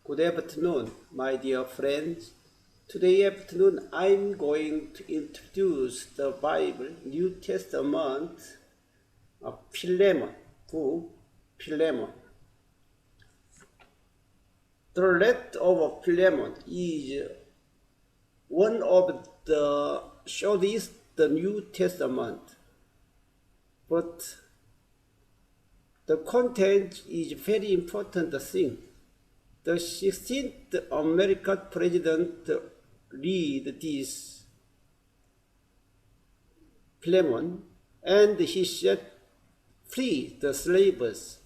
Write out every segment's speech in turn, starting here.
Good afternoon, my dear friends. Today afternoon, I'm going to introduce the Bible, New Testament of Philemon, book Philemon. The letter of Philemon is one of the shortest the New Testament, but the content is very important thing. The 16th American president read this Philemon and he set free the slaves.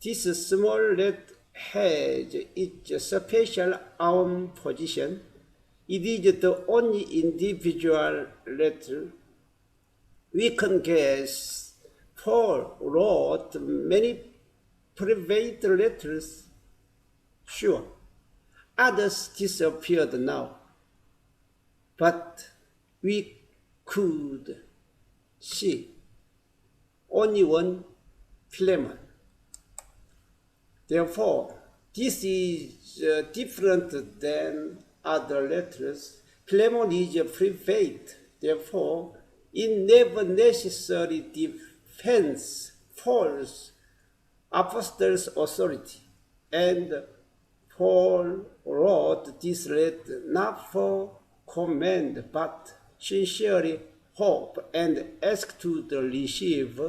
This small letter has its special own position. It is the only individual letter we can guess. Paul wrote many private letters. Sure, others disappeared now, but we could see only one Philemon. Therefore, this is different than other letters. Philemon is private. Therefore, it never necessarily defends Paul's apostles' authority, and Paul wrote this letter not for comment but sincerely hope and asked to receive.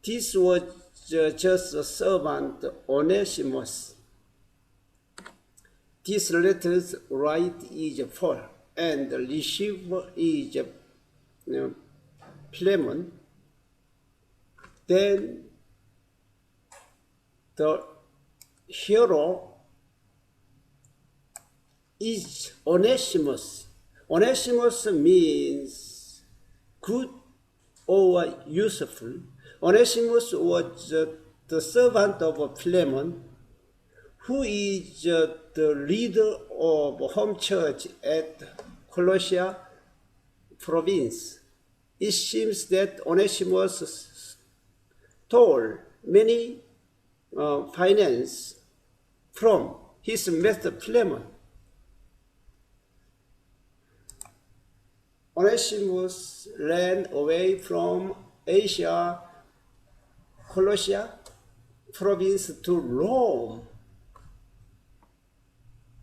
This was just a servant Onesimus. This letter's write is Paul and receiver is Philemon. Then the hero is Onesimus. Onesimus means good or useful. Onesimus was the servant of Philemon, who is the leader of home church at Colossia province. It seems that Onesimus stole many finance from his master Philemon. Onesimus ran away from Asia, Colossia province to Rome.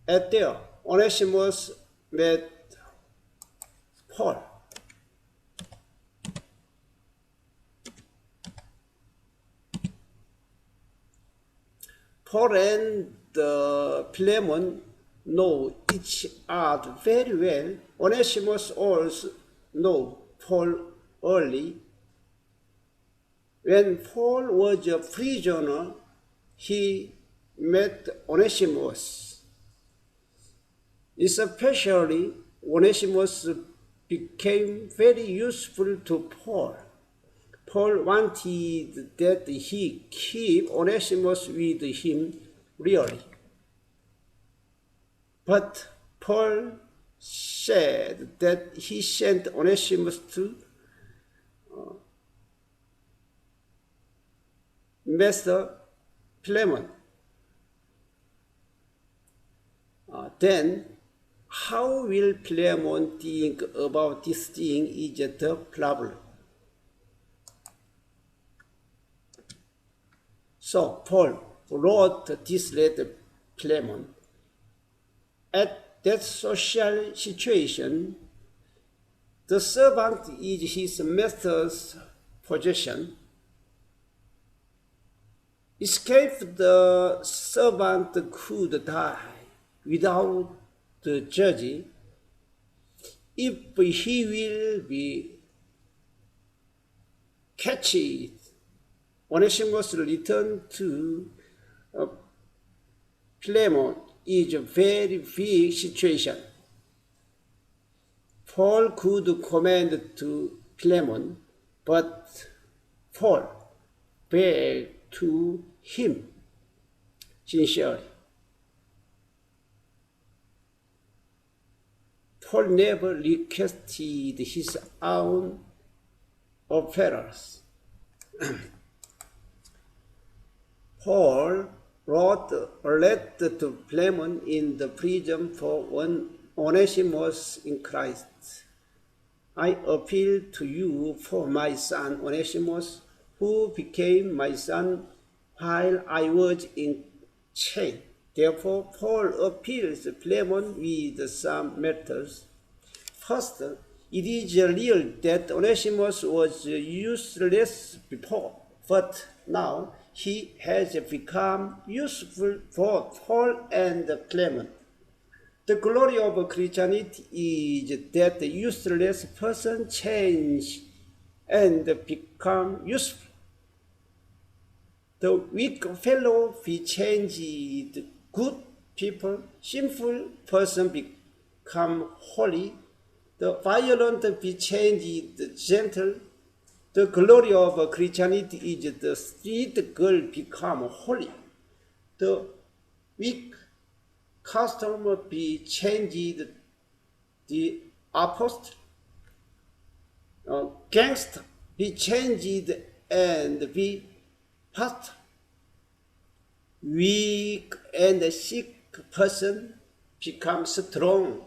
At there, Onesimus met Paul. Paul and Philemon know each other very well. Onesimus also know Paul early. When Paul was a prisoner, he met Onesimus. Especially, Onesimus became very useful to Paul. Paul wanted that he keep Onesimus with him really. But Paul said that he sent Onesimus to Master Philemon. Then, how will Philemon think about this thing is the problem. So Paul wrote this letter to Philemon. At that social situation, the servant is his master's possession. Escape the servant could die without the judge if he will be catched. Onesimus returned to Philemon is a very big situation. Paul could command to Philemon, but Paul begged to him sincerely. Paul never requested his own offers. Paul wrote a letter to Philemon in the prison for Onesimus in Christ. I appeal to you for my son Onesimus, who became my son while I was in chains. Therefore, Paul appeals to Philemon with some matters. First, it is real that Onesimus was useless before, but now he has become useful for Paul and Clement. The glory of Christianity is that the useless person change and become useful. The weak fellow be changed, good people, sinful person become holy. The violent be changed gentle. The glory of Christianity is the street girl become holy. The weak customer be changed the apostle. Gangster be changed and be pastor. Weak and sick person become strong.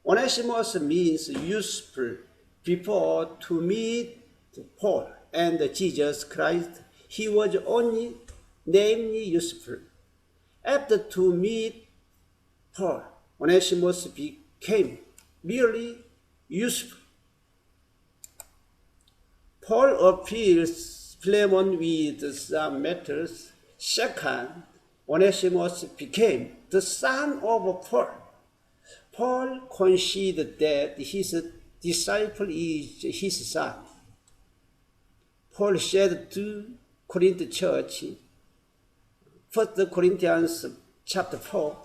Onesimus means useful. Before to meet Paul and Jesus Christ, he was only namely useful. After to meet Paul, Onesimus became really useful. Paul appeals Philemon with some matters. Second, Onesimus became the son of Paul. Paul considered that his disciple is his son. Paul said to Corinth church, 1 Corinthians chapter 4,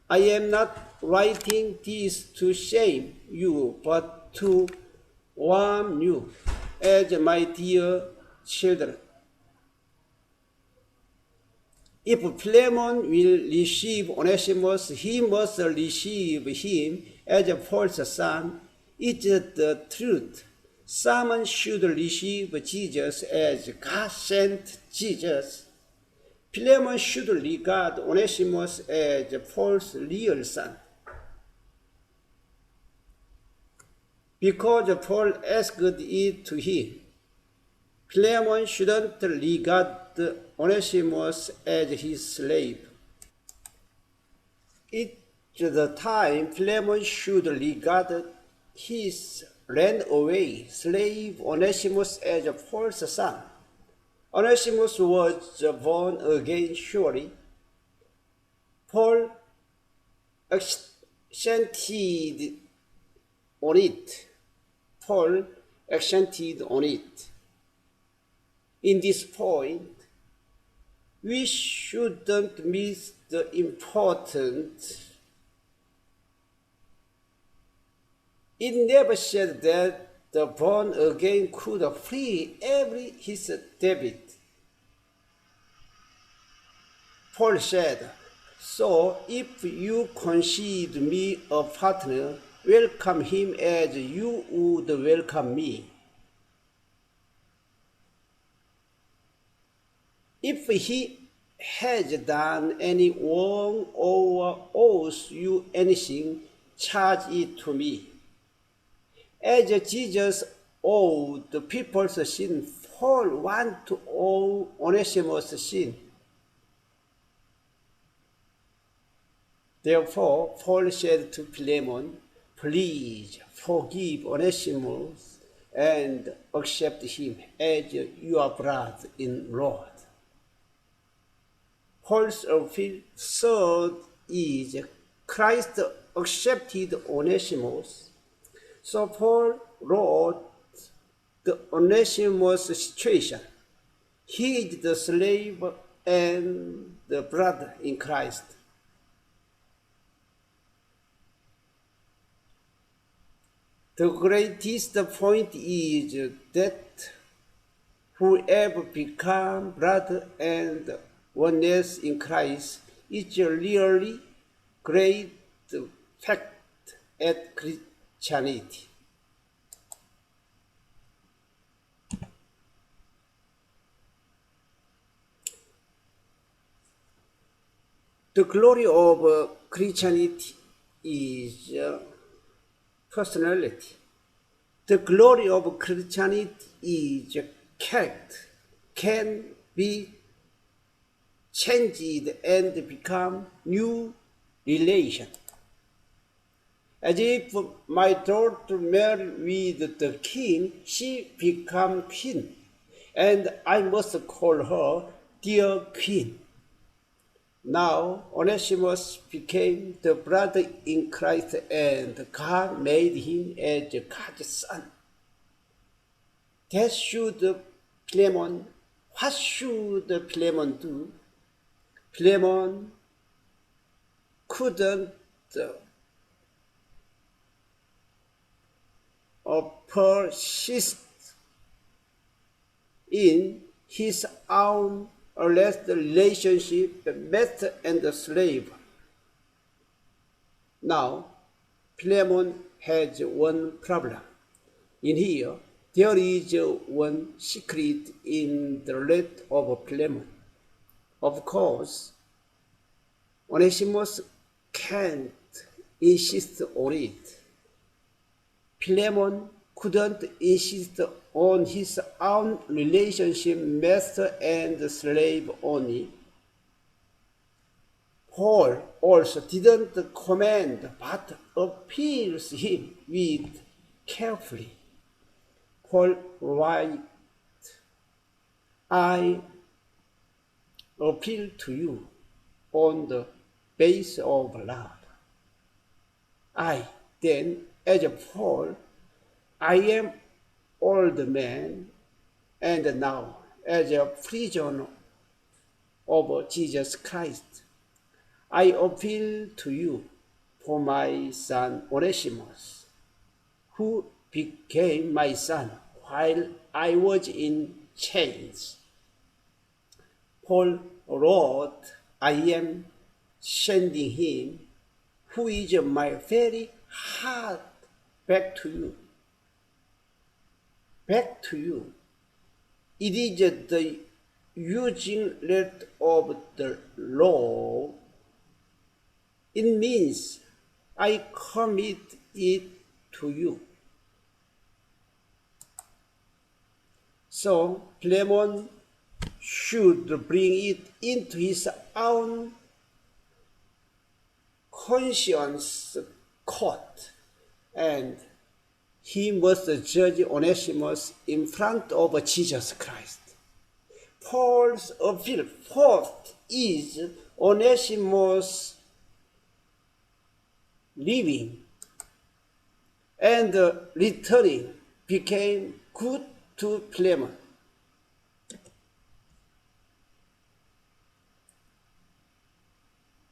I am not writing this to shame you, but to warn you, as my dear children. If Philemon will receive Onesimus, he must receive him as Paul's son. It's the truth. Someone should receive Jesus as God sent Jesus. Philemon should regard Onesimus as Paul's real son. Because Paul asked it to him, Philemon shouldn't regard Onesimus as his slave. It's the time Philemon should regard his runaway slave Onesimus as Paul's son. Onesimus was born again surely. Paul accented on it. Paul accented on it. In this point, we shouldn't miss the important. It never said that the born again could free every his debit. Paul said, so if you consider me a partner, welcome him as you would welcome me. If he has done any wrong or owes you anything, charge it to me. As Jesus owed the people's sin, Paul wants to owe Onesimus' sin. Therefore, Paul said to Philemon, please forgive Onesimus and accept him as your brother in Lord. Paul's appeal third is Christ accepted Onesimus. So Paul wrote the Onesimus situation. He is the slave and the brother in Christ. The greatest point is that whoever becomes brother and oneness in Christ is a really great fact at Christianity. The glory of Christianity is personality. The glory of Christianity is character, can be changed and become new relation. As if my daughter married with the king, she become queen, and I must call her dear queen. Now Onesimus became the brother in Christ, and God made him as God's son. That should Philemon. What should Philemon do? Philemon couldn't persist in his own unless the relationship the master and the slave. Now, Philemon has one problem. In here, there is one secret in the letter of Philemon. Of course, Onesimus can't insist on it. Philemon couldn't insist on his own relationship, master and slave only. Paul also didn't command but appeals him with carefully. Paul writes, I appeal to you on the basis of love. I then, as Paul, I am old man, and now as a prisoner of Jesus Christ, I appeal to you for my son Onesimus, who became my son while I was in chains. Paul wrote, I am sending him, who is my very heart, back to you. Back to you. It is the using letter of the law. It means I commit it to you. So Philemon should bring it into his own conscience court, and he must judge Onesimus in front of Jesus Christ. Paul's appeal first is Onesimus living and returning became good to Philemon.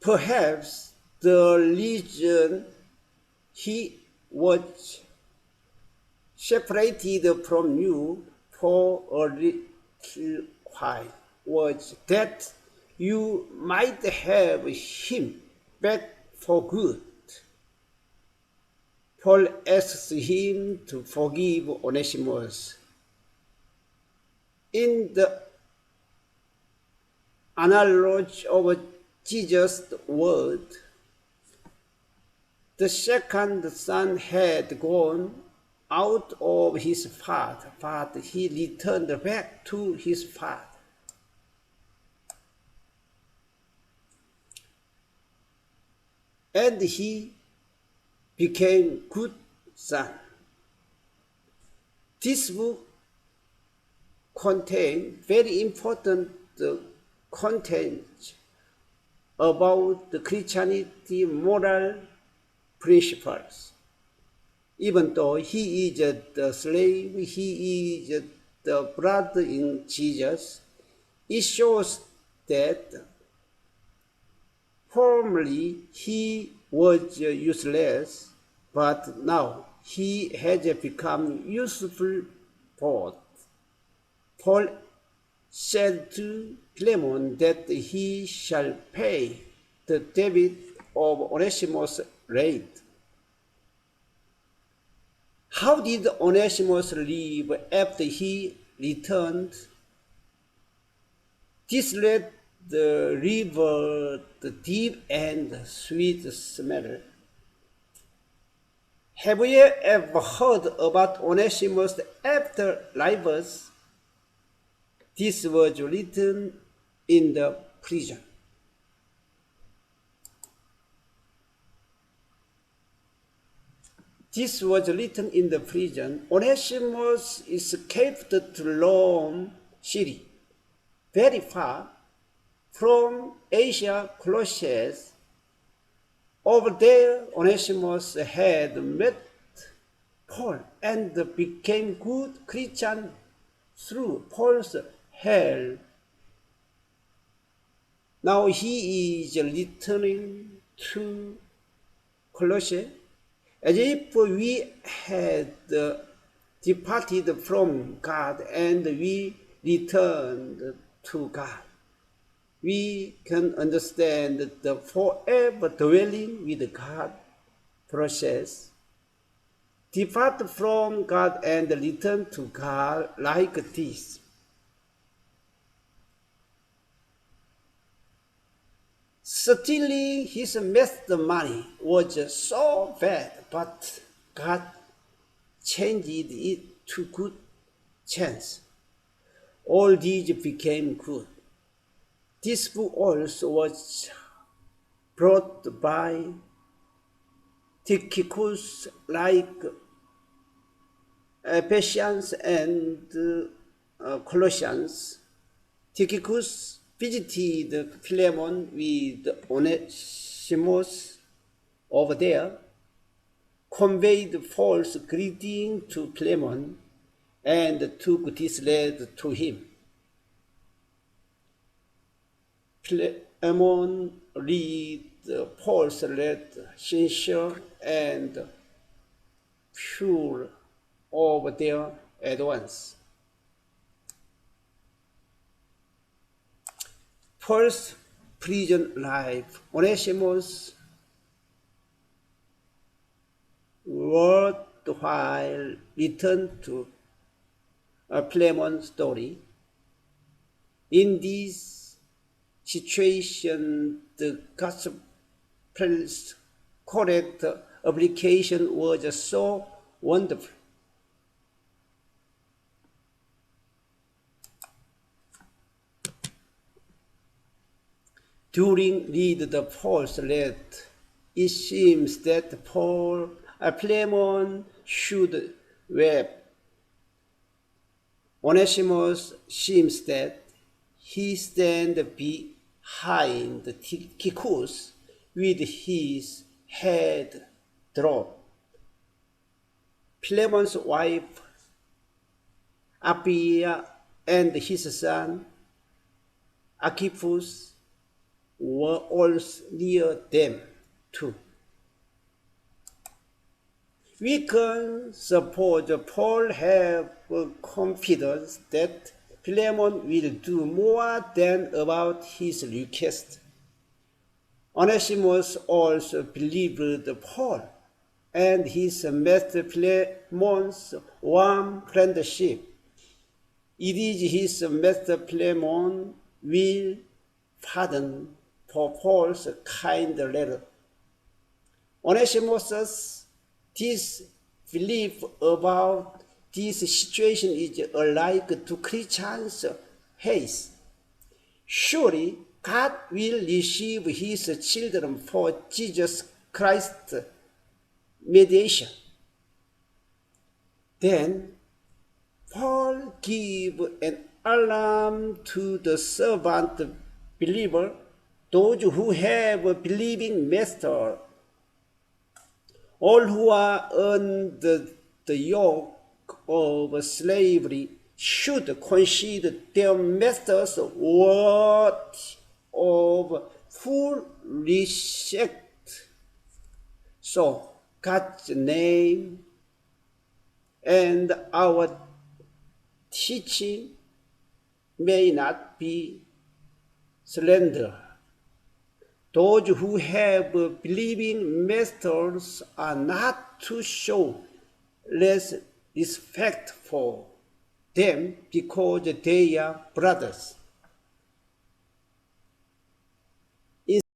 Perhaps the reason he was separated from you for a little while was that you might have him back for good. Paul asks him to forgive Onesimus. In the analogy of Jesus' word, the second son had gone out of his father, but he returned back to his father. And he became good son. This book contains very important content about the Christianity moral principles. Even though he is the slave, he is the brother in Jesus, it shows that formerly he was useless, but now he has become useful both. Paul said to Philemon that he shall pay the debt of Onesimus' rate. How did Onesimus live after he returned? This letter the river, the deep and sweet smell. Have you ever heard about Onesimus afterlifers? This was written in the prison. This was written in the prison. Onesimus escaped to Rome city, very far from Asia Colossus. Over there, Onesimus had met Paul and became good Christian through Paul's help. Now he is returning to Colossae as if we had departed from God and we returned to God. We can understand the forever dwelling with God process. Depart from God and return to God like this. Stealing his master's money was so bad, but God changed it to good chance. All these became good. This book also was brought by Tychicus like Ephesians and Colossians. Tychicus visited Philemon with Onesimus over there, conveyed false greeting to Philemon, and took this letter to him. Philemon read Paul's letter, sincere and pure over there at once. Paul's prison life. Onesimus worthwhile return to Philemon's story. In this situation, the gospel's correct application was so wonderful. During read the Paul's letter, it seems that Philemon should weep. Onesimus seems that he stand behind Tychicus with his head dropped. Philemon's wife Apphia and his son Archippus were also near them too. We can suppose Paul have confidence that Philemon will do more than about his request. Onesimus also believed Paul and his master Philemon's warm friendship. It is his master Philemon will pardon for Paul's kind letter. Onesimus' disbelief about this situation is alike to Christians' hate. Surely God will receive his children for Jesus Christ's mediation. Then Paul gives an alarm to the servant believer, those who have a believing master. All who are under the yoke of slavery should consider their masters worthy of full respect. So God's name and our teaching may not be slandered. Those who have believing masters are not to show less respect for them because they are brothers.